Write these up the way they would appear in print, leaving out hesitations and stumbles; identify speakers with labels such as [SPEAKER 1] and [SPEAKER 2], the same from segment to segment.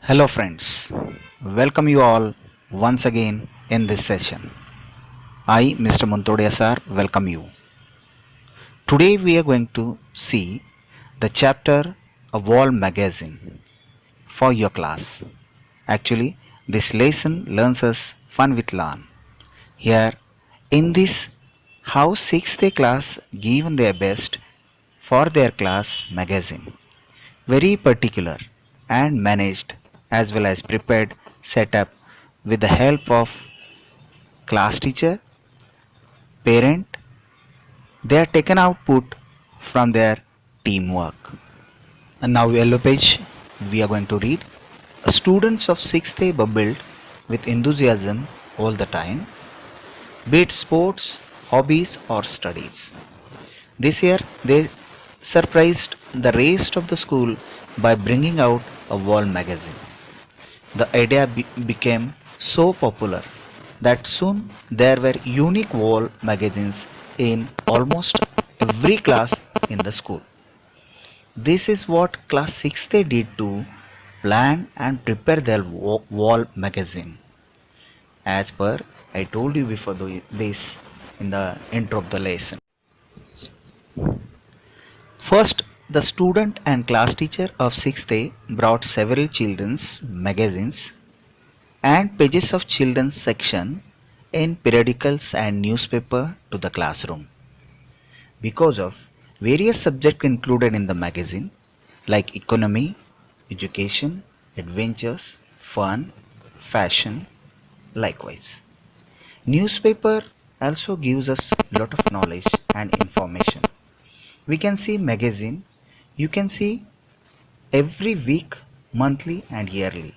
[SPEAKER 1] Hello friends, welcome you all once again in this session. I, Mr. Muntodia sir, welcome you. Today we are going to see the chapter A Wall Magazine for your class. Actually, this lesson learns us fun with learn. Here, in this, how 6th class given their best for their class magazine. Very particular and managed as well as prepared setup with the help of class teacher, parent. They are taken output from their teamwork. And now yellow page we are going to read. Students of 6th A bubbled with enthusiasm all the time, be it sports, hobbies or studies. This year they surprised the rest of the school by bringing out a wall magazine. The idea became so popular that soon there were unique wall magazines in almost every class in the school. This is what class 6 they did to plan and prepare their wall magazine. As per I told you before this in the intro of the lesson. First, the student and class teacher of 6th A brought several children's magazines and pages of children's section in periodicals and newspaper to the classroom. Because of various subjects included in the magazine like economy, education, adventures, fun, fashion, likewise. Newspaper also gives us lot of knowledge and information. We can see magazine, you can see every week, monthly and yearly.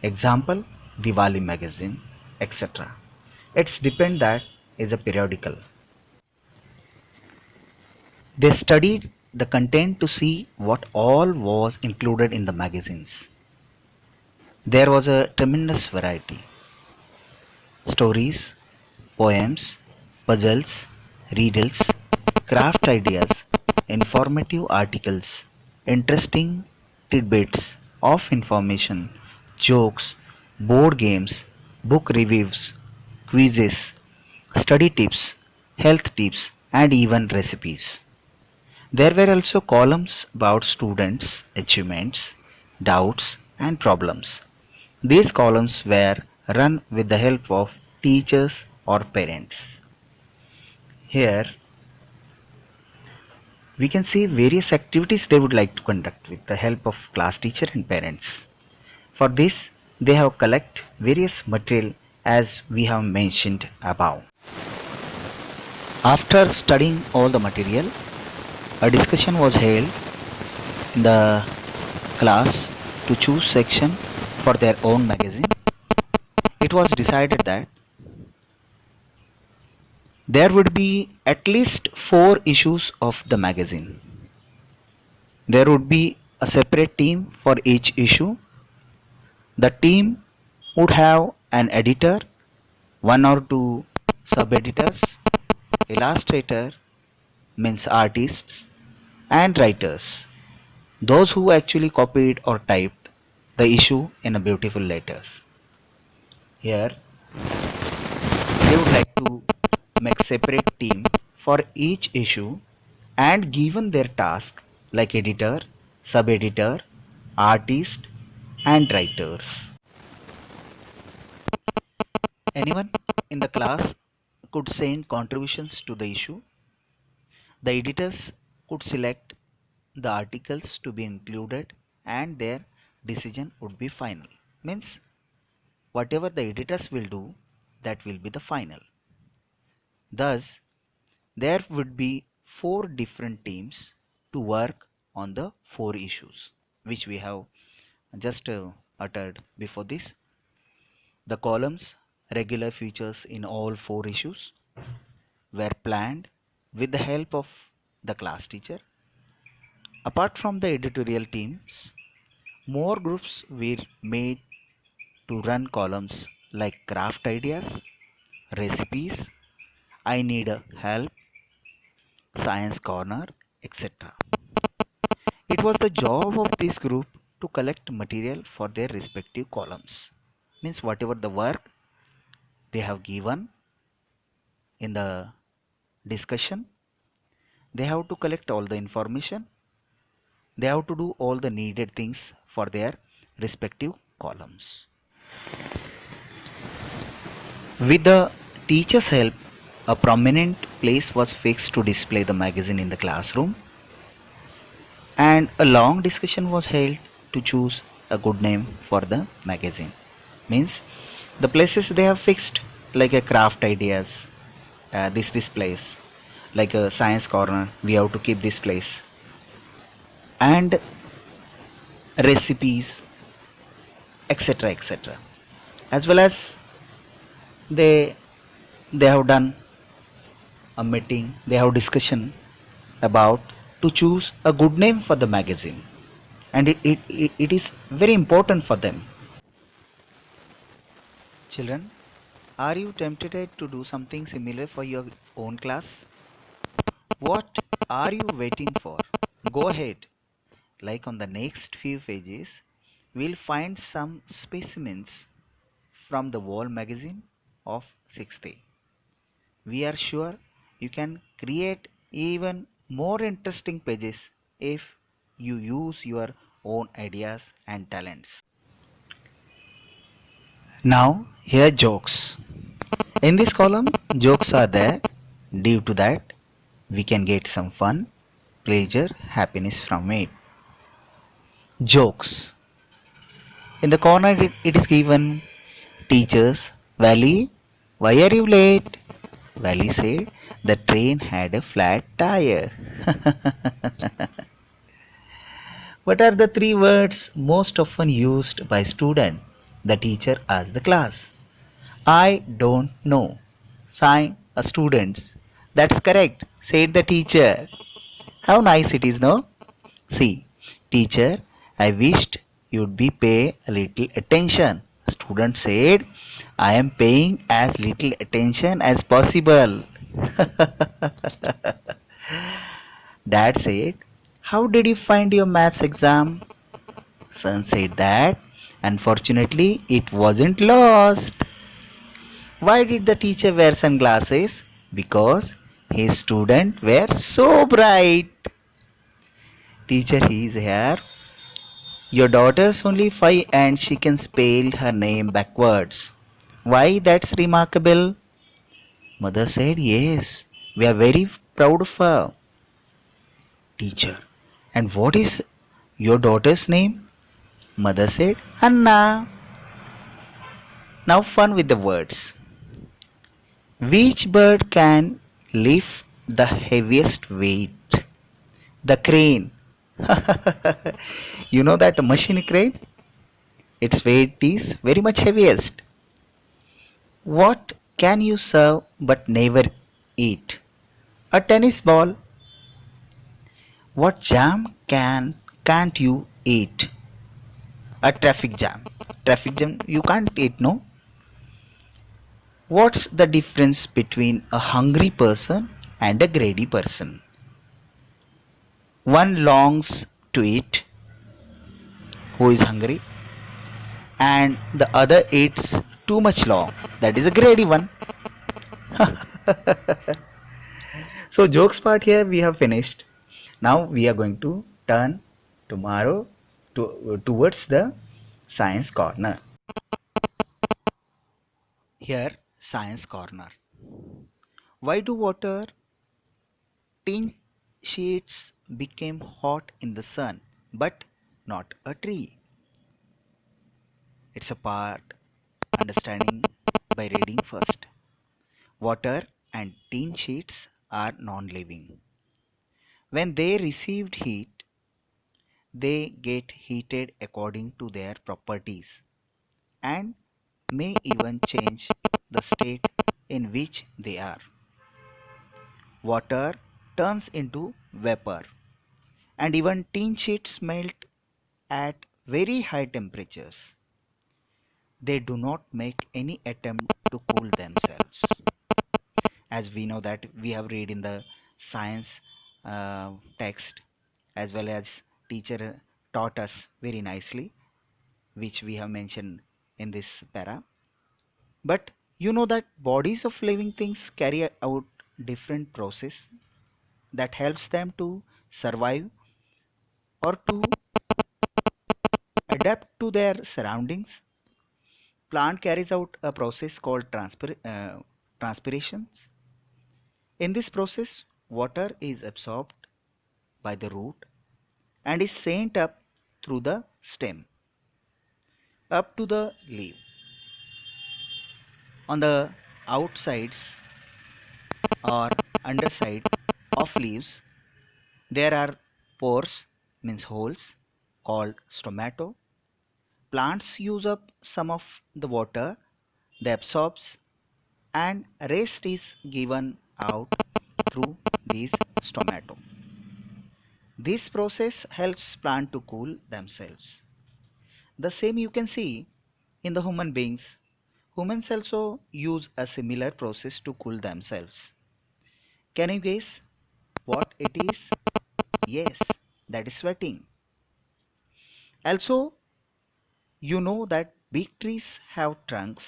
[SPEAKER 1] Example, Diwali magazine, etc. It's depend that is a periodical. They studied the content to see what all was included in the magazines. There was a tremendous variety. Stories, poems, puzzles, riddles, craft ideas, informative articles, interesting tidbits of information, jokes, board games, book reviews, quizzes, study tips, health tips, and even recipes. There were also columns about students' achievements, doubts, and problems. These columns were run with the help of teachers or parents. Here we can see various activities they would like to conduct with the help of class teacher and parents. For this, they have collect various material as we have mentioned above. After studying all the material, a discussion was held in the class to choose section for their own magazine. It was decided that there would be at least 4 issues of the magazine. There would be a separate team for each issue. The team would have an editor, one or two sub-editors, illustrator means artists, and writers, those who actually copied or typed the issue in a beautiful letters. Here they would like to make separate team for each issue and given their task like editor, sub-editor, artist and writers. Anyone in the class could send contributions to the issue. The editors could select the articles to be included and their decision would be final. Means whatever the editors will do, that will be the final. Thus, there would be 4 different teams to work on the 4 issues which we have just uttered before this. The columns, regular features in all 4 issues, were planned with the help of the class teacher. Apart from the editorial teams, more groups were made to run columns like craft ideas, recipes, I need help, science corner, etc. It was the job of this group to collect material for their respective columns. Means whatever the work they have given in the discussion, they have to collect all the information. They have to do all the needed things for their respective columns. With the teacher's help, a prominent place was fixed to display the magazine in the classroom, and a long discussion was held to choose a good name for the magazine. Means the places they have fixed, like a craft ideas, this place, like a science corner, we have to keep this place, and recipes, etc., etc. As well as they they have done a meeting, they have discussion about to choose a good name for the magazine, and it is very important for them. Children, are you tempted to do something similar for your own class? What are you waiting for? Go ahead. Like on the next few pages, we'll find some specimens from the wall magazine of 6th A. We are sure you can create even more interesting pages if you use your own ideas and talents. Now, here jokes. In this column, jokes are there. Due to that, we can get some fun, pleasure, happiness from it. Jokes. In the corner, it is given teachers, Valley, why are you late? Valley said, the train had a flat tire. What are the three words most often used by student? The teacher asked the class. I don't know. Sign a student. That's correct, said the teacher. How nice it is, no? See, teacher, I wished you'd be pay a little attention. Student said, I am paying as little attention as possible. Dad said, how did you find your maths exam? Son said that, unfortunately, it wasn't lost. Why did the teacher wear sunglasses? Because his students were so bright. Teacher, he is here. Your daughter's only 5 and she can spell her name backwards. Why, that's remarkable. Mother said, yes, we are very proud of her. Teacher, and what is your daughter's name? Mother said, Anna. Now fun with the words. Which bird can lift the heaviest weight? The crane. You know that machine crane? Its weight is very much heaviest. What can you serve but never eat? A tennis ball. What jam can't you eat? A traffic jam. Traffic jam you can't eat, no? What's the difference between a hungry person and a greedy person? One longs to eat, who is hungry, and the other eats too much long, that is a greedy one. So jokes part here we have finished. Now we are going to turn tomorrow towards the science corner. Here science corner. Why do water tin sheets became hot in the sun but not a tree? It's a part understanding by reading first. Water and tin sheets are non-living. When they received heat, they get heated according to their properties and may even change the state in which they are. Water turns into vapor, and even tin sheets melt at very high temperatures. They do not make any attempt to cool themselves. As we know that we have read in the science text, as well as teacher taught us very nicely, which we have mentioned in this para. But you know that bodies of living things carry out different process that helps them to survive or to adapt to their surroundings. Plant carries out a process called transpiration. In this process, water is absorbed by the root and is sent up through the stem up to the leaf. On the outsides or underside of leaves, there are pores, means holes, called stomata. Plants use up some of the water they absorbs and rest is given out through these stomata. This process helps plant to cool themselves. The same you can see in the human beings. Humans also use a similar process to cool themselves. Can you guess what it is? Yes, that is sweating. Also, you know that big trees have trunks.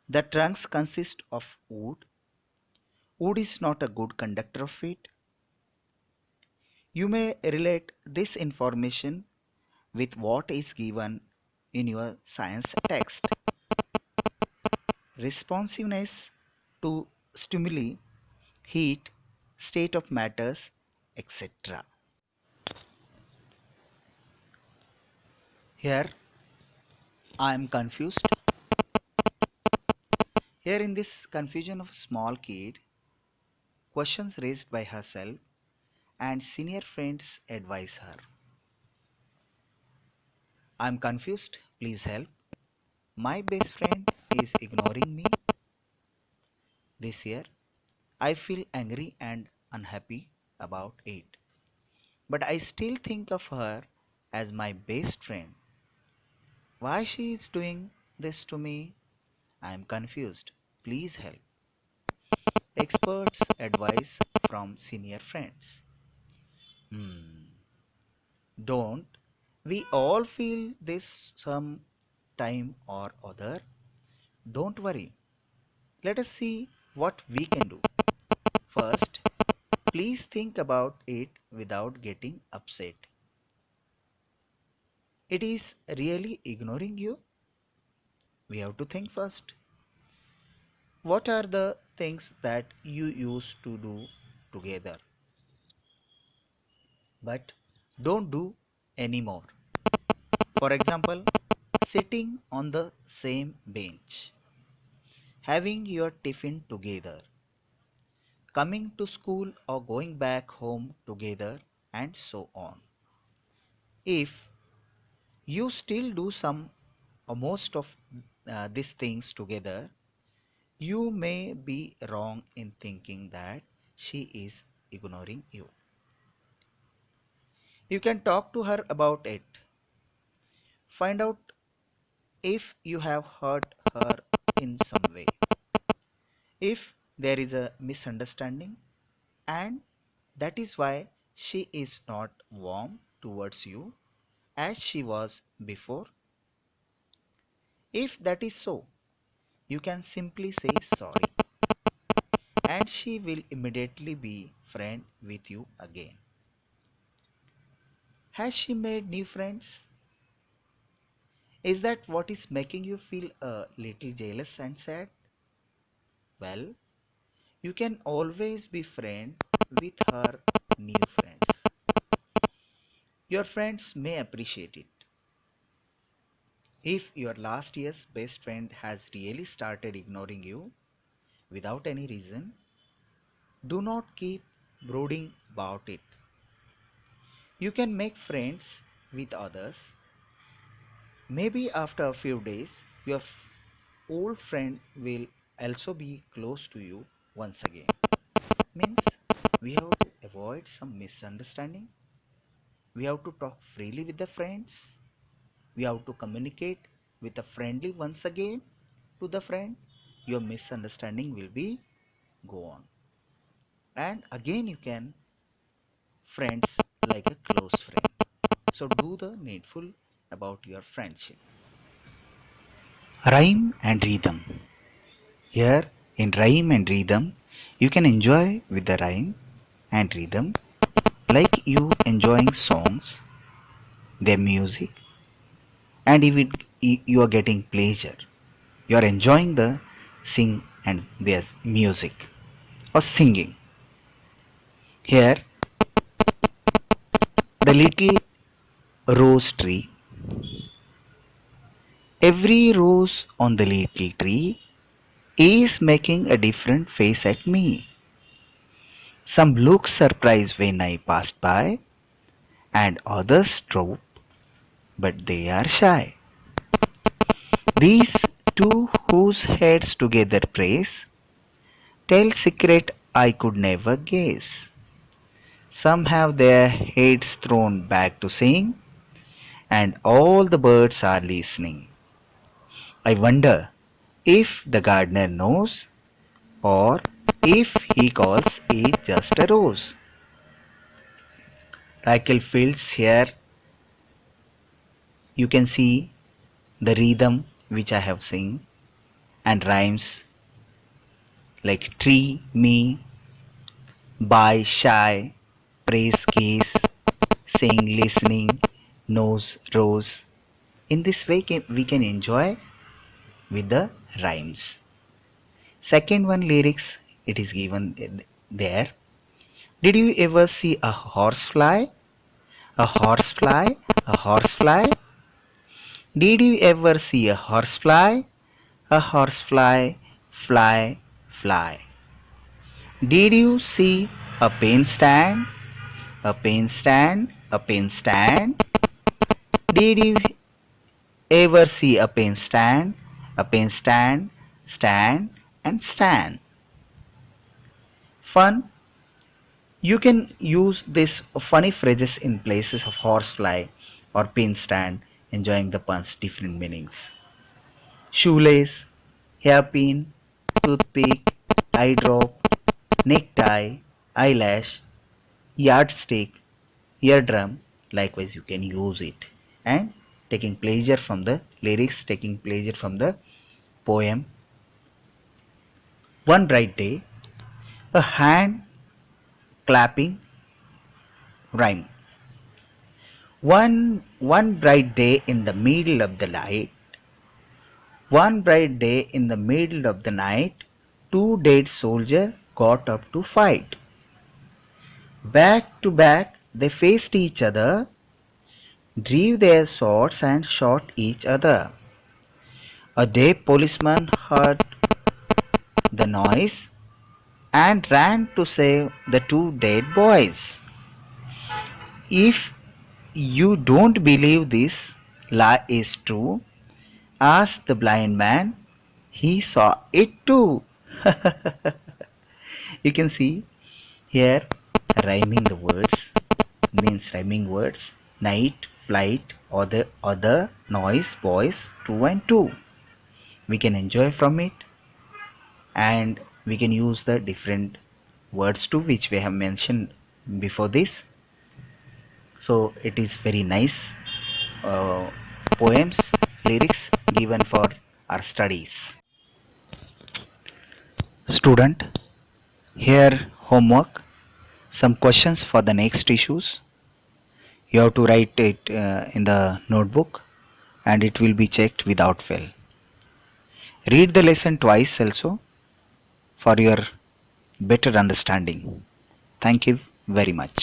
[SPEAKER 1] The trunks consist of wood. Wood is not a good conductor of heat. You may relate this information with what is given in your science text. Responsiveness to stimuli, heat, state of matters, etc. Here I am confused. Here in this confusion of small kid, questions raised by herself and senior friends advise her. I am confused, please help. My best friend is ignoring me. This year I feel angry and unhappy about it. But I still think of her as my best friend. Why she is doing this to me? I am confused. Please help. Experts advice from senior friends. Don't we all feel this some time or other? Don't worry. Let us see what we can do. First, please think about it without getting upset. It is really ignoring you? We have to think first. What are the things that you used to do together but don't do anymore? For example, sitting on the same bench, having your tiffin together, coming to school or going back home together, and so on. If you still do some or most of these things together, you may be wrong in thinking that she is ignoring you. You can talk to her about it. Find out if you have hurt her in some way. If there is a misunderstanding, and that is why she is not warm towards you as she was before. If that is so, you can simply say sorry and she will immediately be friend with you again. Has she made new friends? Is that what is making you feel a little jealous and sad? Well, you can always be friend with her new friends. Your friends may appreciate it. If your last year's best friend has really started ignoring you without any reason, do not keep brooding about it. You can make friends with others. Maybe after a few days, your old friend will also be close to you once again. Means we have to avoid some misunderstanding. We have to talk freely with the friends. We have to communicate with a friendly once again to the friend. Your misunderstanding will be go on. And again you can friends like a close friend. So do the needful about your friendship. Rhyme and rhythm. Here in rhyme and rhythm, you can enjoy with the rhyme and rhythm like you enjoying songs, their music, and if you are getting pleasure, you are enjoying the sing and their music or singing. Here, the little rose tree. Every rose on the little tree is making a different face at me. Some look surprised when I passed by, and others droop, but they are shy. These two whose heads together praise tell secret I could never guess. Some have their heads thrown back to sing, and all the birds are listening. I wonder if the gardener knows or if he calls it just a rose. Raquel Fields here you can see the rhythm which I have sing and rhymes like tree, me, by, shy, praise, gaze, saying, listening, nose, rose. In this way we can enjoy with the rhymes. Second one lyrics it is given there. Did you ever see a horse fly? A horse fly? A horse fly? Did you ever see a horse fly? A horse fly, fly, fly. Did you see a pen stand? A pen stand, a pen stand. Did you ever see a pen stand? A pen stand, stand and stand. Fun. You can use these funny phrases in places of horsefly or pen stand, enjoying the pun's different meanings. Shoelace, hairpin, toothpick, eye drop, necktie, eyelash, yardstick, eardrum. Likewise, you can use it and taking pleasure from the lyrics, taking pleasure from the poem. One bright day, a hand clapping rhyme. One bright day in the middle of the night, one bright day in the middle of the night, two dead soldiers got up to fight. Back to back, they faced each other, drew their swords and shot each other. A deaf policeman heard the noise and ran to save the two dead boys. If you don't believe this lie is true, ask the blind man. He saw it too. You can see here rhyming the words means rhyming words night, flight, other, noise, boys, two and two. We can enjoy from it and we can use the different words too which we have mentioned before this. So it is very nice poems, lyrics given for our studies. Student, here homework, some questions for the next issues. You have to write it in the notebook and it will be checked without fail. Read the lesson twice also for your better understanding. Thank you very much.